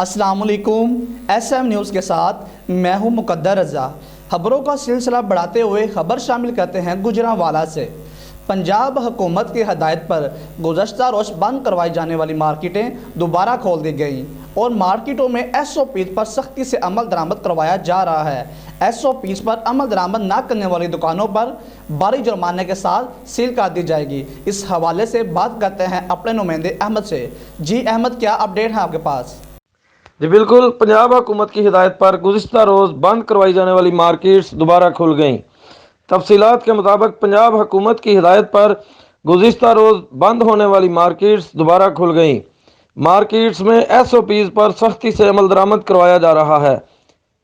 अस्सलाम वालेकुम। SM news के साथ मैं हूं मुकद्दर रज़ा। खबरों का सिलसिला बढ़ाते हुए खबर शामिल करते हैं गुजरांवाला से। पंजाब हुकूमत की हदायत पर गुज़श्ता रोज़ बंद करवाई जाने वाली मार्केटें दोबारा खोल दी गईं और मार्केटों में SOPs पर सख्ती से अमल दरामद करवाया जा रहा है। SOPs पर अमल दरामद न करने वाली दुकानों पर भारी जुर्माने के साथ सील कर दी जाएगी। इस हवाले से बात करते हैं अपने नुमाइंदे अहमद से। जी अहमद, क्या अपडेट है आपके पास? जी बिल्कुल, पंजाब हुकूमत की हिदायत पर गुज़िश्ता रोज़ बंद करवाई जाने वाली मार्केट्स दोबारा खुल गईं। तफसीलात के मुताबिक पंजाब हुकूमत की हिदायत पर गुज़िश्ता रोज़ बंद होने वाली मार्केट्स दोबारा खुल गईं। मार्केट्स में SOPs पर सख्ती से अमल दरामद करवाया जा रहा है।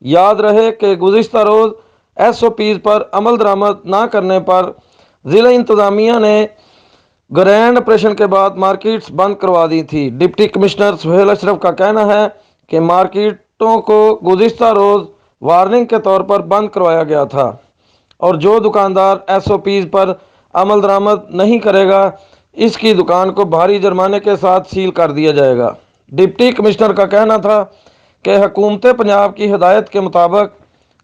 याद रहे कि गुज़िश्ता रोज़ SOPs पर अमल दरामद ना करने पर ज़िला इंतज़ामिया ने ग्रैंड ऑपरेशन के बाद मार्केट्स बंद करवा दी थी। डिप्टी कमिश्नर सुहेल अशरफ का कहना है कि मार्केटों को गुज़िश्ता रोज़ वार्निंग के तौर पर बंद करवाया गया था और जो दुकानदार SOPs पर अमल दरामद नहीं करेगा इसकी दुकान को भारी जुर्माने के साथ सील कर दिया जाएगा। डिप्टी कमिश्नर का कहना था कि हुकूमत पंजाब की हिदायत के मुताबिक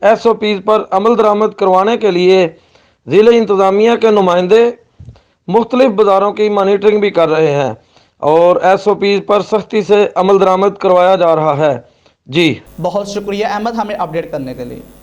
SOPs पर अमल दरामद करवाने के लिए ज़िला इंतज़ामिया के नुमाइंदे मुख्तलिफ बाज़ारों की मॉनिटरिंग भी कर रहे हैं और SOPs पर सख्ती से अमल दरामद करवाया जा रहा है। जी बहुत शुक्रिया अहमद, हमें अपडेट करने के लिए।